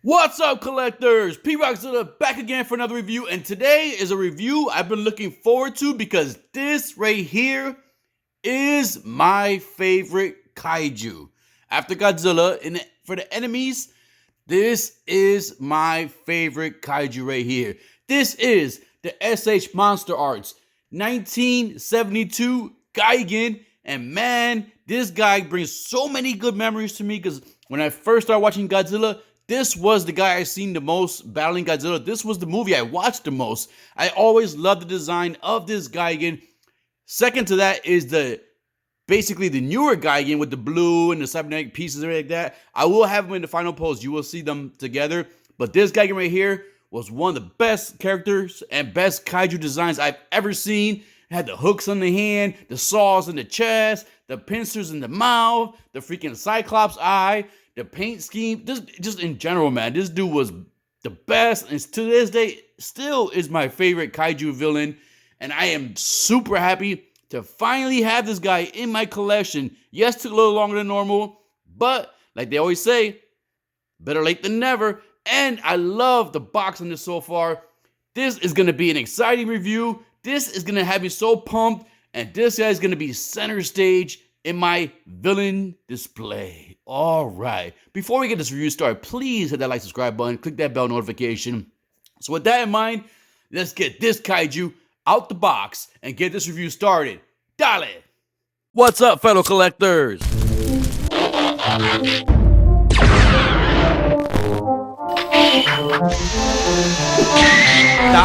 What's up, collectors? P-Rockzilla back again for another review, and today is a review I've been looking forward to because this right here is my favorite kaiju. After Godzilla, and for the enemies, this is my favorite kaiju right here. This is the S.H.MonsterArts 1972 Gigan, and man, this guy brings so many good memories to me because when I first started watching Godzilla, this was the guy I seen the most battling Godzilla. This was the movie I watched the most. I always loved the design of this Gigan. Second to that is basically the newer Gigan with the blue and the cybernetic pieces and everything like that. I will have them in the final pose. You will see them together. But this Gigan right here was one of the best characters and best kaiju designs I've ever seen. It had the hooks on the hand, the saws in the chest, the pincers in the mouth, the freaking Cyclops eye, the paint scheme, just in general, man, this dude was the best, and to this day, still is my favorite kaiju villain, and I am super happy to finally have this guy in my collection. Yes, took a little longer than normal, but like they always say, better late than never, and I love the box on this so far. This is going to be an exciting review. This is going to have me so pumped, and this guy is going to be center stage in my villain display. All right. Before we get this review started, please hit that like, subscribe button, click that bell notification. So with that in mind, let's get this kaiju out the box and get this review started. Dale! What's up, fellow collectors? Die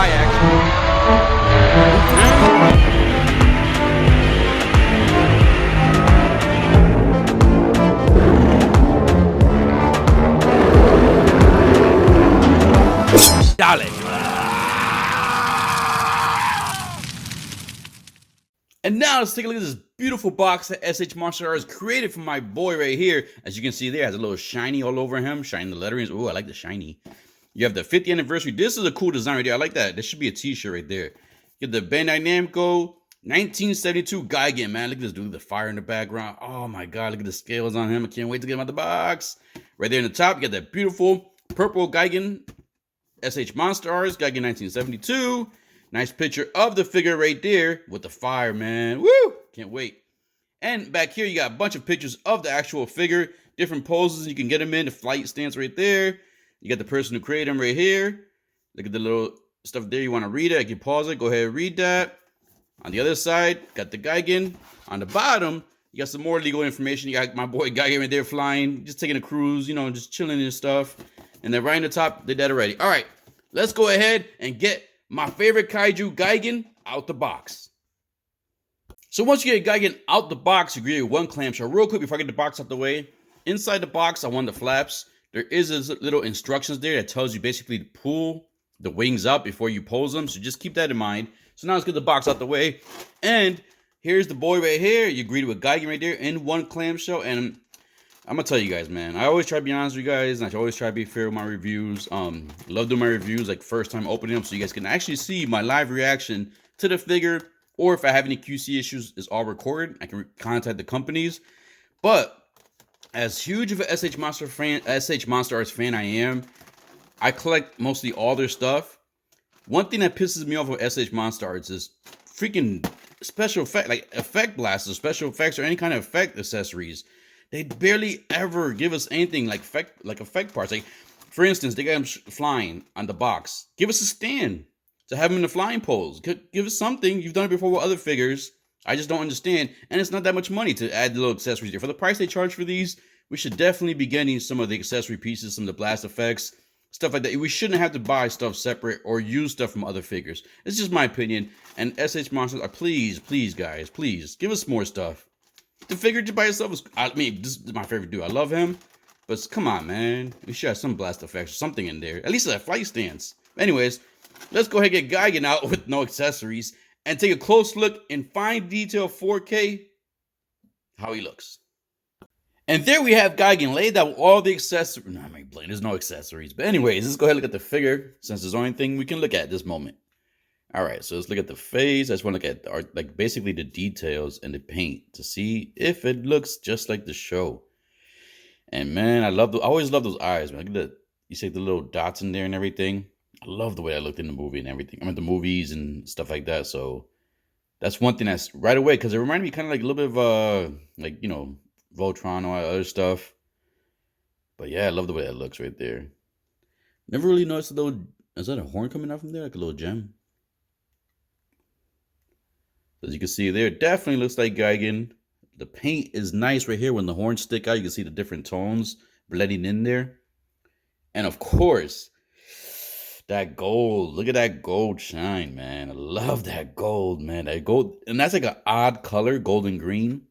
action. Dale. And now let's take a look at this beautiful box that S.H.MonsterArts created for my boy right here. As you can see there, it has a little shiny all over him, shiny the letterings. Oh, I like the shiny. You have the 50th anniversary. This is a cool design right there. I like that. This should be a t-shirt right there. You have the Bandai Namco 1972 Gigan, man. Look at this dude, the fire in the background. Oh my God, look at the scales on him. I can't wait to get him out the box. Right there in the top, you got that beautiful purple Gigan. S.H.MonsterArts, Gigan 1972. Nice picture of the figure right there with the fire, man. Woo! Can't wait. And back here, you got a bunch of pictures of the actual figure. Different poses you can get him in. The flight stance right there. You got the person who created him right here. Look at the little stuff there. You want to read it? I can pause it. Go ahead and read that. On the other side, got the Gigan. On the bottom, you got some more legal information. You got my boy Gigan right there flying. Just taking a cruise, you know, just chilling and stuff. And then right in the top, did that already. All right, let's go ahead and get my favorite kaiju Gigan out the box. So once you get Gigan out the box, you create one clamshell. Real quick before I get the box out the way, inside the box, I want the flaps. There is this little instructions there that tells you basically to pull the wings up before you pose them. So just keep that in mind. So now let's get the box out the way. And here's the boy right here. You greet with Gigan right there in one clamshell. And I'm gonna tell you guys, man, I always try to be honest with you guys, and I always try to be fair with my reviews. Love doing my reviews, like first time opening them, so you guys can actually see my live reaction to the figure, or if I have any QC issues, it's all recorded. I can contact the companies. But as huge of an S.H.MonsterArts fan I am, I collect mostly all their stuff. One thing that pisses me off with S.H.MonsterArts is freaking special effect, like effect blasters, special effects, or any kind of effect accessories. They barely ever give us anything like effect parts. Like, for instance, they got him flying on the box. Give us a stand to have him in the flying pose. Give us something. You've done it before with other figures. I just don't understand. And it's not that much money to add the little accessories there. For the price they charge for these, we should definitely be getting some of the accessory pieces, some of the blast effects, stuff like that. We shouldn't have to buy stuff separate or use stuff from other figures. It's just my opinion. And S.H.MonsterArts, please, guys, please, give us more stuff. The figure just by itself is, I mean, this is my favorite dude. I love him. But come on, man. We should have some blast effects or something in there. At least a flight stance. Anyways, let's go ahead and get Gigan out with no accessories and take a close look in fine detail 4K how he looks. And there we have Gigan laid out with all the accessories. No, I mean, there's no accessories. But anyways, let's go ahead and look at the figure since there's the only thing we can look at this moment. All right, so let's look at the face. I just want to look at like basically the details and the paint to see if it looks just like the show. And man, I always love those eyes, man. Look at You see the little dots in there and everything. I love the way that looked in the movie and everything. I mean, the movies and stuff like that. So that's one thing that's right away, because it reminded me kind of like a little bit of like, you know, Voltron or other stuff. But yeah, I love the way that looks right there. Never really noticed a little. Is that a horn coming out from there, like a little gem? As you can see there, definitely looks like Gigan. The paint is nice right here. When the horns stick out, you can see the different tones blending in there. And of course, that gold. Look at that gold shine, man. I love that gold, man. That gold, and that's like an odd color, gold and green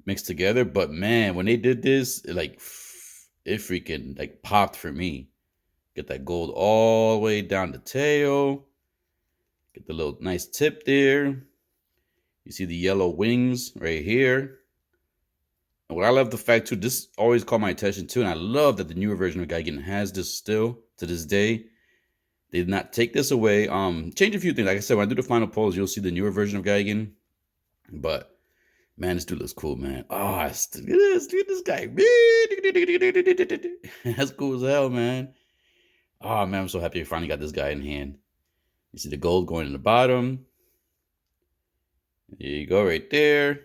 mixed together. But man, when they did this, it freaking like popped for me. Get that gold all the way down the tail. Get the little nice tip there. You see the yellow wings right here. And what I love the fact too, this always caught my attention too, and I love that the newer version of Gigan has this still to this day. They did not take this away. Change a few things. Like I said, when I do the final pose, you'll see the newer version of Gigan. But man, this dude looks cool, man. Oh, look at this. Look at this guy. That's cool as hell, man. Oh man, I'm so happy I finally got this guy in hand. You see the gold going in the bottom. There you go, right there.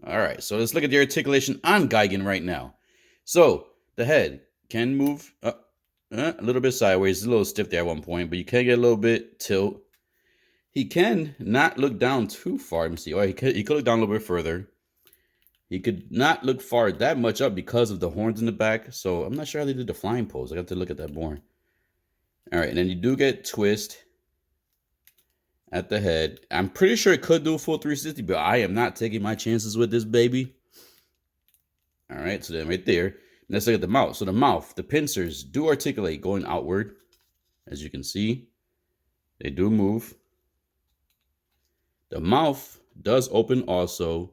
All right, so let's look at the articulation on Gigan right now. So the head can move up a little bit sideways. It's a little stiff there at one point, but you can get a little bit tilt. He can not look down too far. Let me see. Oh, he could look down a little bit further. He could not look far that much up because of the horns in the back. So I'm not sure how they did the flying pose. I got to look at that more. All right, and then you do get twist at the head. I'm pretty sure it could do a full 360, but I am not taking my chances with this baby. All right, so then right there. Let's look at the mouth. So the mouth, the pincers do articulate going outward. As you can see, they do move. The mouth does open also.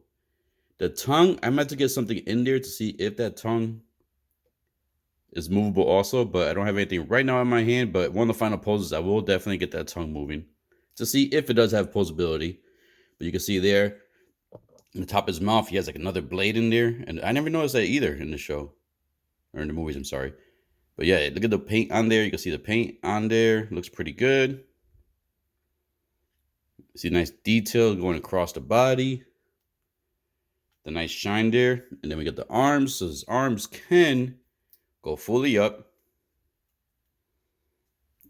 The tongue, I meant to get something in there to see if that tongue is movable also, but I don't have anything right now in my hand. But one of the final poses, I will definitely get that tongue moving to see if it does have posability. But you can see there, in the top of his mouth, he has like another blade in there. And I never noticed that either in the show. Or in the movies, I'm sorry. But yeah, look at the paint on there. You can see the paint on there. Looks pretty good. See a nice detail going across the body. The nice shine there. And then we got the arms. So his arms can go fully up.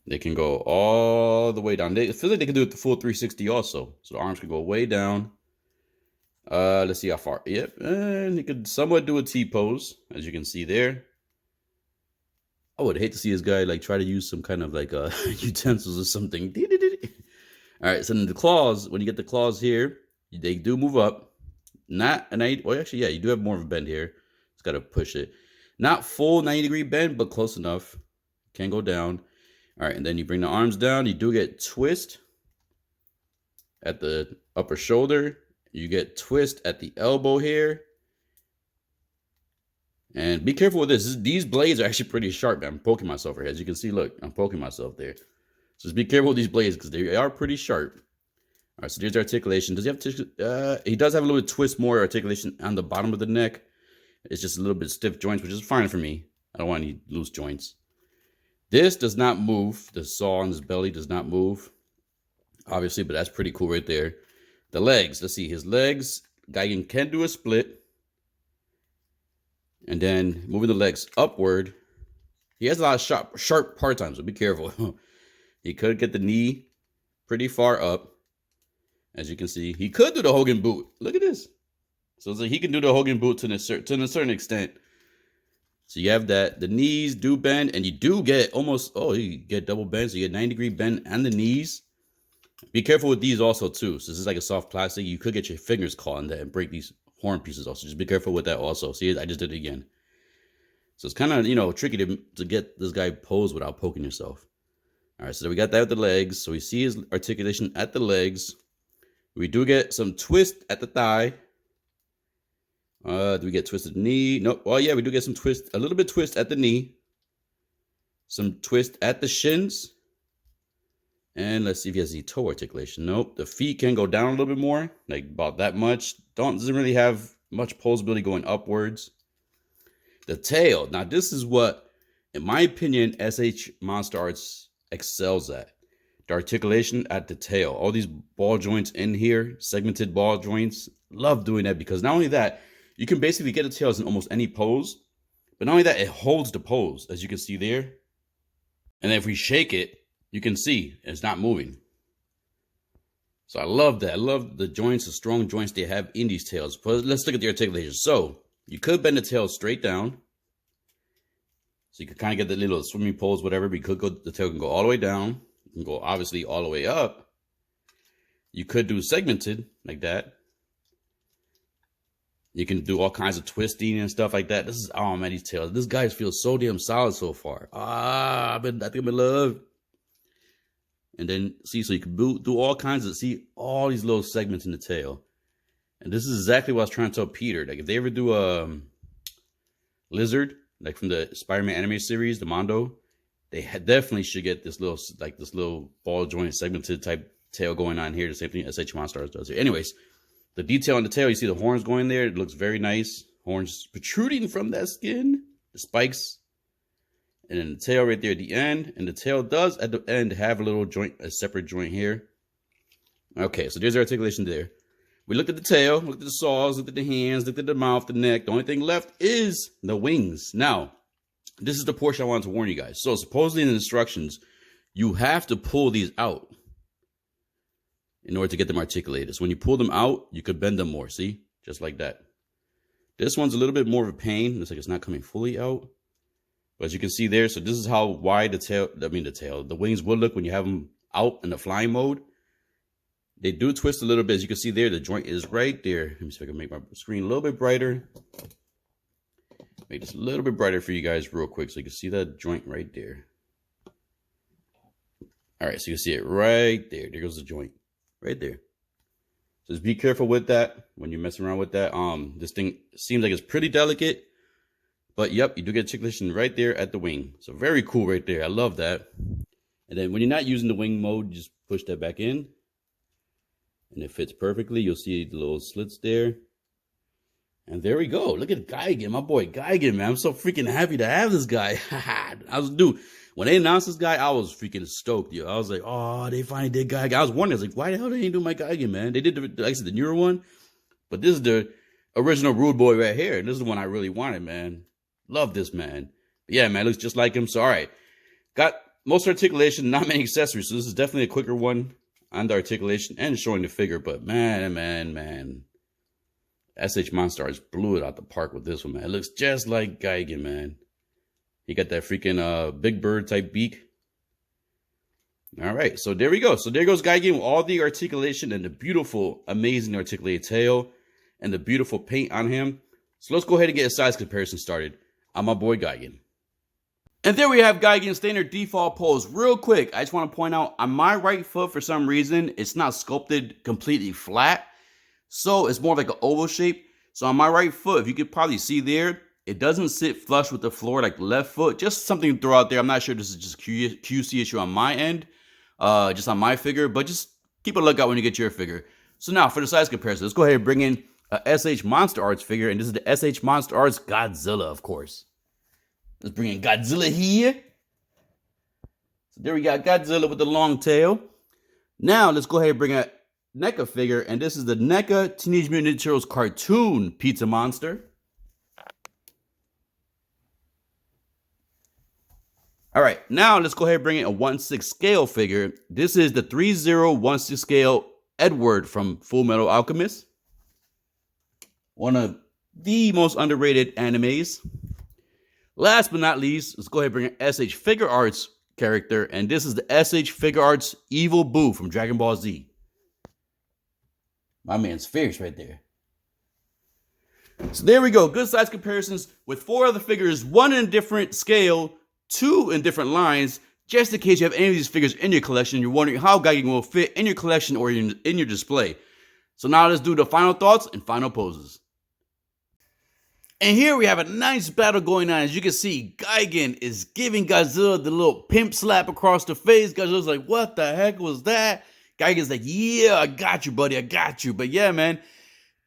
They can go all the way down. It feels like they can do it the full 360 also. So the arms can go way down. Let's see how far. Yep. And he could somewhat do a T-pose, as you can see there. I would hate to see this guy like try to use some kind of like utensils or something. All right, so then the claws, when you get the claws here, they do move up. Well, actually, yeah, you do have more of a bend here. Just got to push it. Not full 90-degree bend, but close enough. Can go down. All right, and then you bring the arms down. You do get twist at the upper shoulder. You get twist at the elbow here. And be careful with this. These blades are actually pretty sharp. I'm poking myself here. As you can see, look, I'm poking myself there. So just be careful with these blades because they are pretty sharp. All right, so there's articulation. Does he have he does have a little bit twist, more articulation on the bottom of the neck. It's just a little bit stiff joints, which is fine for me. I don't want any loose joints. This does not move. The saw on his belly does not move, obviously, but that's pretty cool right there. The legs, let's see. His legs, Gigan can do a split. And then moving the legs upward. He has a lot of sharp part time, so be careful. He could get the knee pretty far up. As you can see, he could do the Hogan boot. Look at this. So it's like he can do the Hogan boot to a certain extent. So you have that. The knees do bend, and you do get almost, you get double bend. So you get 90-degree bend on the knees. Be careful with these also, too. So this is like a soft plastic. You could get your fingers caught in that and break these horn pieces also. Just be careful with that also. See, I just did it again. So it's kind of, tricky to get this guy posed without poking yourself. All right, so we got that with the legs. So we see his articulation at the legs. We do get some twist at the thigh. Do we get twisted knee? Nope. Oh, yeah, we do get some twist, a little bit twist at the knee. Some twist at the shins. And let's see if he has any toe articulation. Nope. The feet can go down a little bit more, like about that much. Doesn't really have much posability going upwards. The tail. Now, this is what In my opinion, S.H. Monster Arts excels at the articulation at the tail. All these ball joints in here, segmented ball joints. Love doing that because not only that, you can basically get the tails in almost any pose. But not only that, it holds the pose, as you can see there. And then if we shake it, you can see it's not moving. So I love that. I love the joints, the strong joints they have in these tails. But let's look at the articulation. So you could bend the tail straight down. So you could kind of get the little swimming pose, whatever. But you could go, the tail can go all the way down. You can go obviously all the way up. You could do segmented like that. You can do all kinds of twisting and stuff like that. This is, oh man, these tails. This guy feels so damn solid so far. I think I'm in love. And then see, so you can do all kinds of, see all these little segments in the tail. And this is exactly what I was trying to tell Peter. Like if they ever do a lizard, like from the Spider-Man anime series, the Mondo, they definitely should get this little, like this little ball joint segmented type tail going on here. The same thing S.H.MonsterArts does here. Anyways, the detail on the tail, you see the horns going there. It looks very nice. Horns protruding from that skin. The spikes. And then the tail right there at the end. And the tail does at the end have a little joint, a separate joint here. Okay, so there's the articulation there. We looked at the tail, looked at the saws, looked at the hands, looked at the mouth, the neck. The only thing left is the wings. Now, this is the portion I wanted to warn you guys. So supposedly in the instructions, you have to pull these out in order to get them articulated. So when you pull them out, you could bend them more. See? Just like that. This one's a little bit more of a pain. Looks like it's not coming fully out. But as you can see there, so this is how wide the wings would look when you have them out in the flying mode. They do twist a little bit. As you can see there, the joint is right there. Let me see if I can make my screen a little bit brighter. Make this a little bit brighter for you guys real quick so you can see that joint right there. All right, so you can see it right there. There goes the joint right there. So just be careful with that when you're messing around with that. This thing seems like it's pretty delicate. But yep, you do get articulation right there at the wing. So very cool right there. I love that. And then when you're not using the wing mode, you just push that back in. And it fits perfectly. You'll see the little slits there. And there we go. Look at Gigan, my boy Gigan, man. I'm so freaking happy to have this guy. When they announced this guy, I was freaking stoked, yo. I was like, oh, they finally did Gigan. I was wondering, I was like, why the hell they ain't do my Gigan, man? They did the newer one. But this is the original Rude Boy right here. This is the one I really wanted, man. Love this, man. But yeah, man, looks just like him. So, all right. Got most articulation, not many accessories. So this is definitely a quicker one on the articulation and showing the figure. But man. S.H.MonsterArts blew it out the park with this one, man. It looks just like Gigan, man. He got that freaking big bird type beak. All right, so there we go. So there goes Gigan with all the articulation and the beautiful, amazing articulated tail and the beautiful paint on him. So let's go ahead and get a size comparison started on my boy Gigan. And there we have Gigan's standard default pose. Real quick, I just want to point out on my right foot, for some reason, it's not sculpted completely flat. So it's more like an oval shape. So on my right foot, if you could probably see there, it doesn't sit flush with the floor like the left foot. Just something to throw out there. I'm not sure this is just a QC issue on my end, just on my figure, but just keep a lookout when you get your figure. So now for the size comparison, let's go ahead and bring in a S.H.MonsterArts figure. And this is the S.H.MonsterArts Godzilla, of course. Let's bring in Godzilla here. So there we got Godzilla with the long tail. Now let's go ahead and bring a NECA figure, and this is the NECA Teenage Mutant Ninja Turtles cartoon pizza monster. All right, now let's go ahead and bring in a 1/6 scale figure. This is the 3016 scale Edward from Full Metal Alchemist. One of the most underrated animes. Last but not least, let's go ahead and bring in S.H. Figure Arts character, and this is the S.H. Figure Arts Evil Boo from Dragon Ball Z. My man's fierce right there. So there we go. Good size comparisons with 4 other figures, 1 in a different scale, 2 in different lines, just in case you have any of these figures in your collection. You're wondering how Gigan will fit in your collection or in your display. So now let's do the final thoughts and final poses. And here we have a nice battle going on. As you can see, Gigan is giving Godzilla the little pimp slap across the face. Godzilla's like, what the heck was that? Gigan's like, yeah, I got you, buddy. I got you. But yeah, man,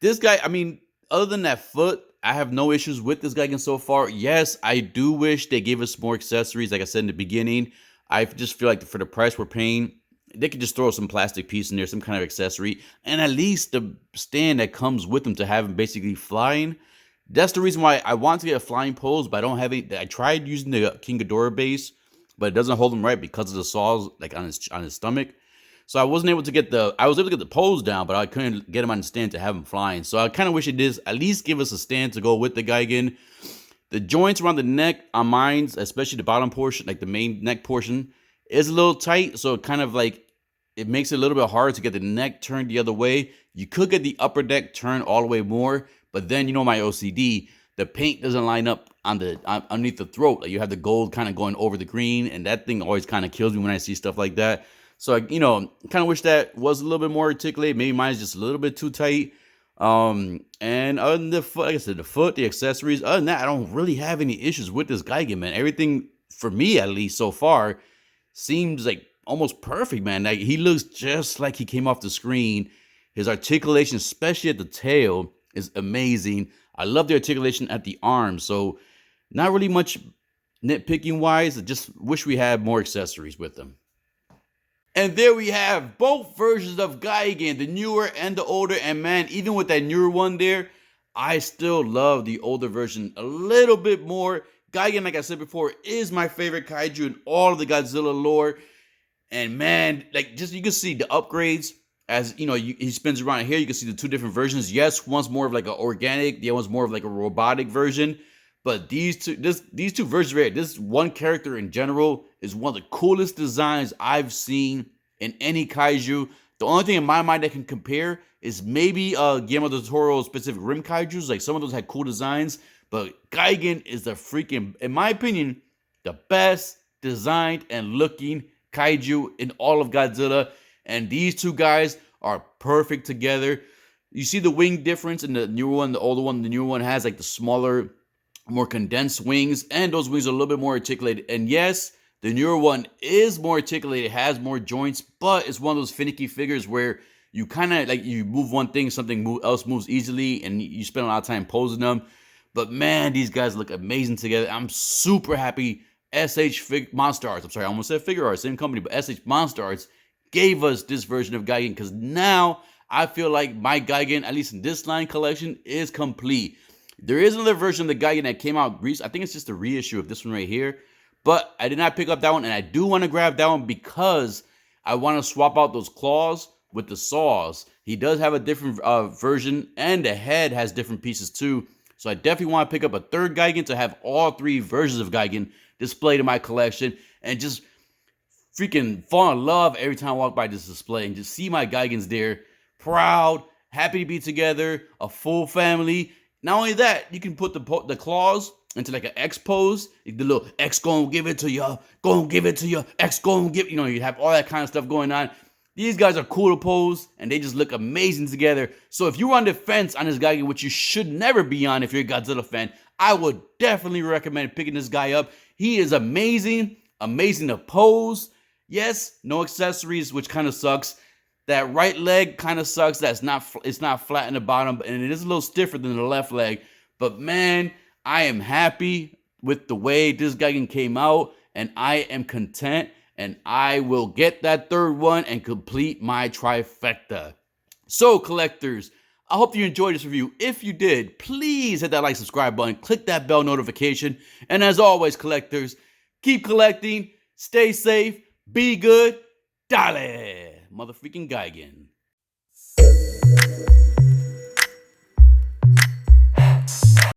this guy, I mean, other than that foot, I have no issues with this Gigan so far. Yes, I do wish they gave us more accessories. Like I said in the beginning, I just feel like for the price we're paying, they could just throw some plastic piece in there, some kind of accessory, and at least the stand that comes with them to have him basically flying. That's the reason why I want to get a flying pose, but I don't have it. I tried using the King Ghidorah base, but it doesn't hold him right because of the saws like on his stomach. So I wasn't able to get I was able to get the pose down, but I couldn't get him on the stand to have him flying. So I kind of wish it did at least give us a stand to go with the Gigan. The joints around the neck on mine, especially the bottom portion, like the main neck portion, is a little tight. So it kind of like, it makes it a little bit hard to get the neck turned the other way. You could get the upper neck turned all the way more, but then you know my OCD, the paint doesn't line up on underneath the throat. Like you have the gold kind of going over the green, and that thing always kind of kills me when I see stuff like that. So, you know, kind of wish that was a little bit more articulate. Maybe mine's just a little bit too tight. And other than the foot, like I said, the foot, the accessories, other than that, I don't really have any issues with this Gigan, man. Everything, for me at least so far, seems like almost perfect, man. Like he looks just like he came off the screen. His articulation, especially at the tail, is amazing. I love the articulation at the arms. So not really much nitpicking wise. I just wish we had more accessories with them. And there we have both versions of Gigan, the newer and the older. And man, even with that newer one there, I still love the older version a little bit more. Gigan, like I said before, is my favorite kaiju in all of the Godzilla lore. And man, like just you can see the upgrades as you know he spins around here. You can see the two different versions. Yes, one's more of like an organic, the other one's more of like a robotic version. But these two versions right here, this one character in general is one of the coolest designs I've seen in any kaiju. The only thing in my mind that can compare is maybe Guillermo del Toro specific Rim kaijus. Like some of those had cool designs, but Gigan is the freaking, in my opinion, the best designed and looking kaiju in all of Godzilla. And these two guys are perfect together. You see the wing difference in the newer one, the older one. The newer one has like the smaller, more condensed wings, and those wings are a little bit more articulated. And yes, the newer one is more articulated, has more joints, but it's one of those finicky figures where you kind of like you move one thing, something else moves easily, and you spend a lot of time posing them. But man, these guys look amazing together. I'm super happy S.H.MonsterArts, I'm sorry, I almost said Figure Arts, same company, but S.H.MonsterArts gave us this version of Gigan because now I feel like my Gigan, at least in this line collection, is complete. There is another version of the Gigan that came out recently. I think it's just a reissue of this one right here. But I did not pick up that one, and I do want to grab that one because I want to swap out those claws with the saws. He does have a different version, and the head has different pieces too. So I definitely want to pick up a third Gigan to have all three versions of Gigan displayed in my collection and just freaking fall in love every time I walk by this display and just see my Gigans there. Proud, happy to be together, a full family. Not only that, you can put the claws into like an X pose. The little X gonna give it to you, gonna give it to you, X gonna give, you know, you have all that kind of stuff going on. These guys are cool to pose, and they just look amazing together. So if you're on the fence on this Gigan, which you should never be on if you're a Godzilla fan, I would definitely recommend picking this guy up. He is amazing, amazing to pose. Yes, no accessories, which kind of sucks. That right leg kind of sucks. It's not flat in the bottom, and it is a little stiffer than the left leg. But man, I am happy with the way this Gigan came out, and I am content, and I will get that third one and complete my trifecta. So, collectors, I hope you enjoyed this review. If you did, please hit that like, subscribe button, click that bell notification, and as always, collectors, keep collecting, stay safe, be good, dale, motherfucking Gigan.